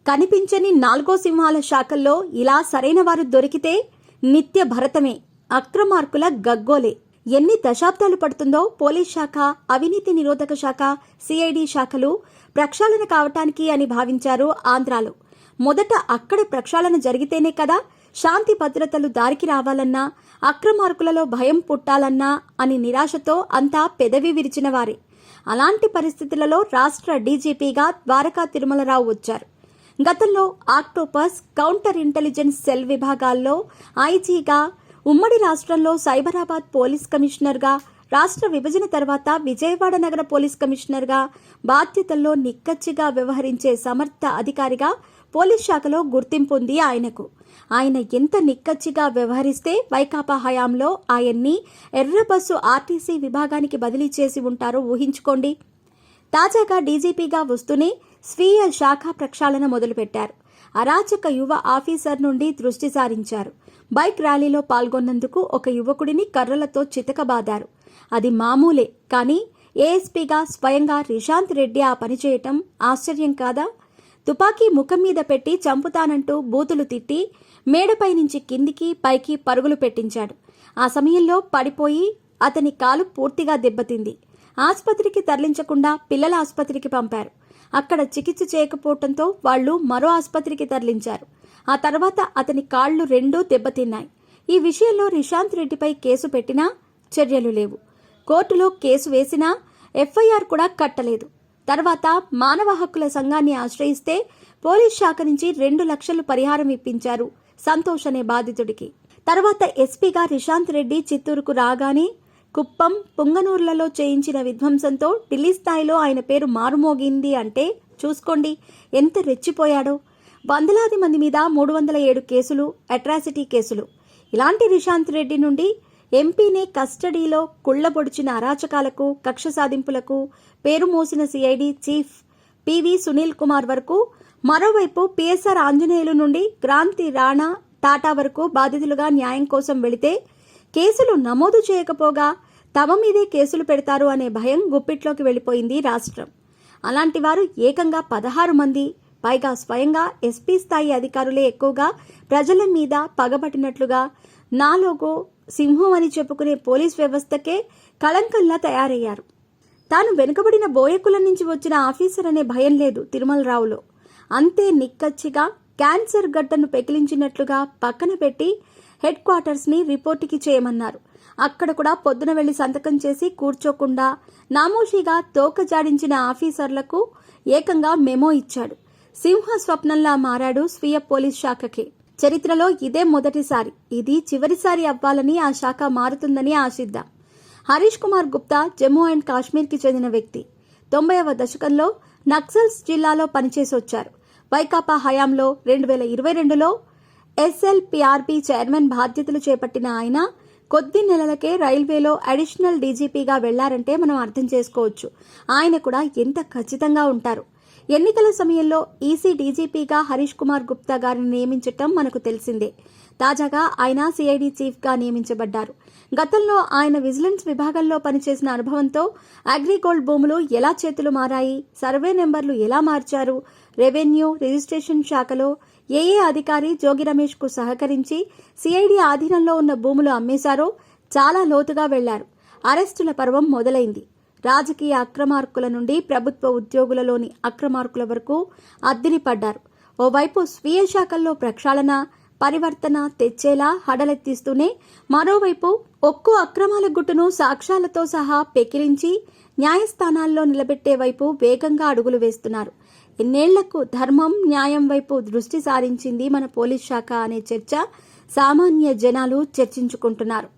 కనిపించని నాలుగో సింహాల శాఖల్లో ఇలా సరైన వారు దొరికితే నిత్య భరతమే, అక్రమార్కుల గగ్గోలే. ఎన్ని దశాబ్దాలు పడుతుందో పోలీస్ శాఖ, అవినీతి నిరోధక శాఖ, సిఐడి శాఖలు ప్రక్షాళన కావటానికి అని భావించారు ఆంధ్రాలో. మొదట అక్కడ ప్రక్షాళన జరిగితేనే కదా శాంతి భద్రతలు దారికి రావాలన్నా, అక్రమార్కులలో భయం పుట్టాలన్నా అని నిరాశతో అంతా పెదవి విరిచిన వారే. అలాంటి పరిస్థితులలో రాష్ట్ర డీజీపీగా ద్వారకా తిరుమలరావు వచ్చారు. గతంలో ఆక్టోపస్, కౌంటర్ ఇంటెలిజెన్స్ సెల్ విభాగాల్లో ఐజీగా, ఉమ్మడి రాష్ట్రంలో సైబరాబాద్ పోలీస్ కమిషనర్గా, రాష్ట్ర విభజన తర్వాత విజయవాడ నగర పోలీస్ కమిషనర్గా బాధ్యతల్లో నిక్కచ్చిగా వ్యవహరించే సమర్థ అధికారిగా పోలీస్ శాఖలో గుర్తింపు ఉంది ఆయనకు. ఆయన ఎంత నిక్కచ్చిగా వ్యవహరిస్తే వైకాపా హయాంలో ఆయన్ని ఎర్రబస్సు ఆర్టీసీ విభాగానికి బదిలీ చేసి ఉంటారో ఊహించుకోండి. తాజాగా డీజీపీగా వస్తూనే స్వీయ శాఖ ప్రక్షాళన మొదలుపెట్టారు. అరాచక యువ ఆఫీసర్ నుండి దృష్టి సారించారు. బైక్ ర్యాలీలో పాల్గొన్నందుకు ఒక యువకుడిని కర్రలతో చితకబాదారు. అది మామూలే, కానీ ఏఎస్పీగా స్వయంగా రిషాంత్ రెడ్డి ఆ పని చేయటం ఆశ్చర్యం కాదా? తుపాకీ ముఖం మీద పెట్టి చంపుతానంటూ బూతులు తిట్టి మేడపై నుంచి కిందికి పైకి పరుగులు పెట్టించాడు. ఆ సమయంలో పడిపోయి అతని కాలు పూర్తిగా దెబ్బతింది. ఆసుపత్రికి తరలించకుండా పిల్లల ఆసుపత్రికి పంపారు. అక్కడ చికిత్స చేయకపోవడంతో వాళ్లు మరో ఆసుపత్రికి తరలించారు. ఆ తర్వాత అతని కాళ్లు రెండూ దెబ్బతిన్నాయి. ఈ విషయంలో రిషాంత్ రెడ్డిపై కేసు పెట్టినా చర్యలు లేవు. కోర్టులో కేసు వేసినా ఎఫ్ఐఆర్ కూడా కట్టలేదు. తర్వాత మానవ హక్కుల సంఘాన్ని ఆశ్రయిస్తే పోలీస్ శాఖ నుంచి 2 లక్షలు పరిహారం ఇప్పించారు సంతోష్ అనే బాధితుడికి. తర్వాత ఎస్పీగా రిషాంత్ రెడ్డి చిత్తూరుకు రాగానే కుప్పం, పుంగనూర్లలో చేయించిన విధ్వంసంతో ఢిల్లీ స్థాయిలో ఆయన పేరు మారుమోగింది. అంటే చూసుకోండి ఎంత రెచ్చిపోయాడో. వందలాది మంది మీద 307 కేసులు, అట్రాసిటీ కేసులు. ఇలాంటి రిషాంత్ రెడ్డి నుండి ఎంపీనే కస్టడీలో కుళ్లబొడిచిన అరాచకాలకు, కక్ష సాధింపులకు పేరు మోసిన CID chief PV Sunil Kumar వరకు, మరోవైపు పిఎస్ఆర్ ఆంజనేయులు నుండి క్రాంతి రాణా, టాటా వరకు బాధితులుగా న్యాయం కోసం వెళితే కేసులు నమోదు చేయకపోగా తమ మీదే కేసులు పెడతారు అనే భయం గుప్పిట్లోకి వెళ్లిపోయింది రాష్ట్రం. అలాంటి వారు ఏకంగా 16 మంది, పైగా స్వయంగా ఎస్పీ స్థాయి అధికారులే ఎక్కువగా ప్రజల మీద పగబట్టినట్లుగా నాలోగో సింహం అని చెప్పుకునే పోలీస్ వ్యవస్థకే కళంకంలా తయారయ్యారు. తాను వెనుకబడిన బోయకుల నుంచి వచ్చిన ఆఫీసర్ అనే భయం లేదు తిరుమలరావులో. అంతే నిక్కచ్చిగా క్యాన్సర్ గడ్డను పెకిలించినట్లుగా పక్కన పెట్టి హెడ్ క్వార్టర్స్ ని రిపోర్టుకి చేయమన్నారు. అక్కడ కూడా పొద్దున వెళ్లి సంతకం చేసి కూర్చోకుండా నామోషిగా తోక జాడించిన ఆఫీసర్లకు ఏకంగా మెమో ఇచ్చాడు. సింహ స్వప్నంలా మారాడు స్వీయ పోలీస్ శాఖకి. చరిత్రలో ఇదే మొదటిసారి, ఇది చివరిసారి అవ్వాలని ఆ శాఖ మారుతుందని ఆశిద్దాం. హరీష్ కుమార్ గుప్తా జమ్మూ అండ్ కాశ్మీర్కి చెందిన వ్యక్తి. 90వ దశకంలో నక్సల్స్ జిల్లాలో పనిచేసొచ్చారు. వైకాపా హయాంలో 2022లో ఎస్ఎల్పిఆర్బి చైర్మన్ బాధ్యతలు చేపట్టిన ఆయన కొద్ది నెలలకే రైల్వేలో అడిషనల్ డీజీపీగా వెళ్లారంటే మనం అర్థం చేసుకోవచ్చు ఆయన కూడా ఎంత ఖచ్చితంగా ఉంటారు. ఎన్నికల సమయంలో ఈసీ డీజీపీగా హరీష్ కుమార్ గుప్తా గారిని నియమించటం మనకు తెలిసిందే. తాజాగా ఆయన సిఐడి చీఫ్గా నియమించబడ్డారు. గతంలో ఆయన విజిలెన్స్ విభాగంలో పనిచేసిన అనుభవంతో అగ్రిగోల్డ్ భూములు ఎలా చేతులు మారాయి, సర్వే నెంబర్లు ఎలా మార్చారు, రెవెన్యూ, రిజిస్ట్రేషన్ శాఖలో ఏ అధికారి జోగి రమేష్ కు సహకరించి సిఐడి ఆధీనంలో ఉన్న భూములు అమ్మేశారో చాలా లోతుగా వెళ్లారు. అరెస్టుల పర్వం మొదలైంది. రాజకీయ అక్రమార్కుల నుండి ప్రభుత్వ ఉద్యోగులలోని అక్రమార్కుల వరకు అద్దిరిపడ్డారు. ఓవైపు స్వీయ శాఖల్లో ప్రక్షాళన, పరివర్తన తెచ్చేలా హడలెత్తిస్తూనే మరోవైపు ఒక్కో అక్రమాల గుట్టును సాక్ష్యాలతో సహా పెకిలించి న్యాయస్థానాల్లో నిలబెట్టే వైపు వేగంగా అడుగులు వేస్తున్నారు. ఎన్నేళ్లకు ధర్మం, న్యాయం వైపు దృష్టి సారించింది మన పోలీస్ శాఖ అనే చర్చ సామాన్య జనాలు చర్చించుకుంటున్నారు.